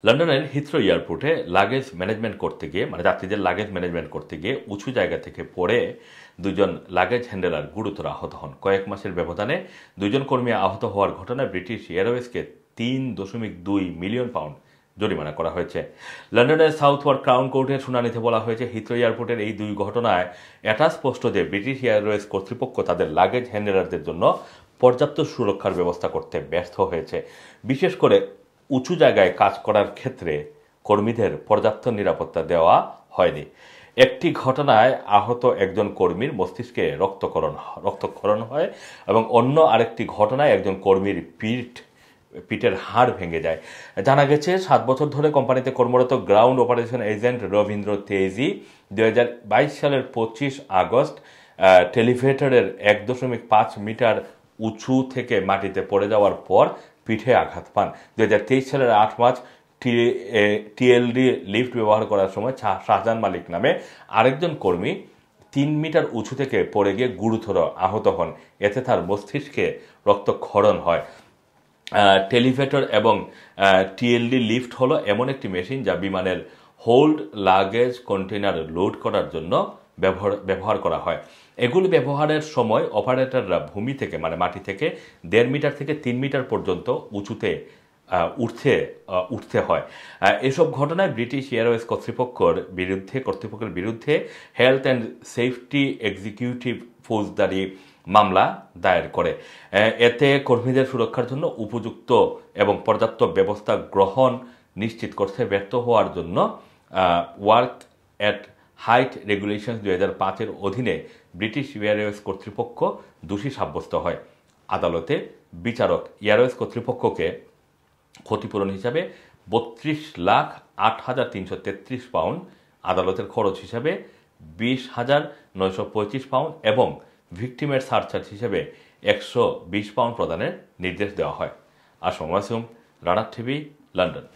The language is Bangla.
লন্ডনের হিথ্রো এয়ারপোর্টে লাগেজ ম্যানেজমেন্ট করতে গিয়ে যাত্রীদের লাগেজ ম্যানেজমেন্ট করতে গিয়ে উঁচু জায়গা থেকে পড়ে দুজন লাগেজ হ্যান্ডেলার গুরুতর আহত হন। কয়েক মাসের ব্যবধানে দুজন কর্মী আহত হওয়ার ঘটনায় ব্রিটিশ এয়ারওয়েজকে £3.2 মিলিয়ন জরিমানা করা হয়েছে। লন্ডনের সাউথওয়ার্ক ক্রাউন কোর্টের শুনানিতে বলা হয়েছে, হিথ্রো এয়ারপোর্টের এই দুই ঘটনায় এটা স্পষ্ট যে ব্রিটিশ এয়ারওয়েজ কর্তৃপক্ষ তাদের লাগেজ হ্যান্ডেলারদের জন্য পর্যাপ্ত সুরক্ষার ব্যবস্থা করতে ব্যর্থ হয়েছে। বিশেষ করে উঁচু জায়গায় কাজ করার ক্ষেত্রে কর্মীদের পর্যাপ্ত নিরাপত্তা দেওয়া হয়নি। একটি ঘটনায় আহত একজন কর্মীর মস্তিষ্কে রক্তক্ষরণ হয় এবং অন্য আরেকটি ঘটনায় একজন কর্মীর পিঠের হাড় ভেঙে যায়। জানা গেছে, 7 বছর ধরে কোম্পানিতে কর্মরত গ্রাউন্ড অপারেশন এজেন্ট রবীন্দ্র তেজি 2022 সালের 25 আগস্ট টেলিভেটরের 1.5 মিটার উঁচু থেকে মাটিতে পড়ে যাওয়ার পর পিঠে আঘাত পান। 2023 সালের 8 মার্চ টিএলডি লিফট ব্যবহার করার সময় শাহজাহান মালিক নামে আরেকজন কর্মী 3 মিটার উঁচু থেকে পড়ে গিয়ে গুরুতর আহত হন। এতে তার মস্তিষ্কে রক্তক্ষরণ হয়। টেলিভেটর এবং টিএলডি লিফট হলো এমন একটি মেশিন যা বিমানের হোল্ড লাগেজ কন্টেনার লোড করার জন্য ব্যবহার করা হয়। এগুলি ব্যবহারের সময় অপারেটররা ভূমি থেকে মাটি থেকে 1.5 মিটার থেকে 3 মিটার পর্যন্ত উঁচুতে উঠতে হয়। এসব ঘটনায় ব্রিটিশ এয়ারওয়েজ কর্তৃপক্ষের বিরুদ্ধে হেলথ অ্যান্ড সেফটি এক্সিকিউটিভ ফৌজদারি মামলা দায়ের করে। এতে কর্মীদের সুরক্ষার জন্য উপযুক্ত এবং পর্যাপ্ত ব্যবস্থা গ্রহণ নিশ্চিত করতে ব্যর্থ হওয়ার জন্য ওয়ার্ক অ্যাট হাইট রেগুলেশনস 2005-এর অধীনে ব্রিটিশ এয়ারওয়েজ কর্তৃপক্ষ দোষী সাব্যস্ত হয়। আদালতে বিচারক এয়ারওয়েজ কর্তৃপক্ষকে ক্ষতিপূরণ হিসাবে £32,08,333, আদালতের খরচ হিসাবে £20,925 এবং ভিকটিমের সারচার্জ হিসেবে £120 প্রদানের নির্দেশ দেওয়া হয়। Assam Masum, Rana TV, London.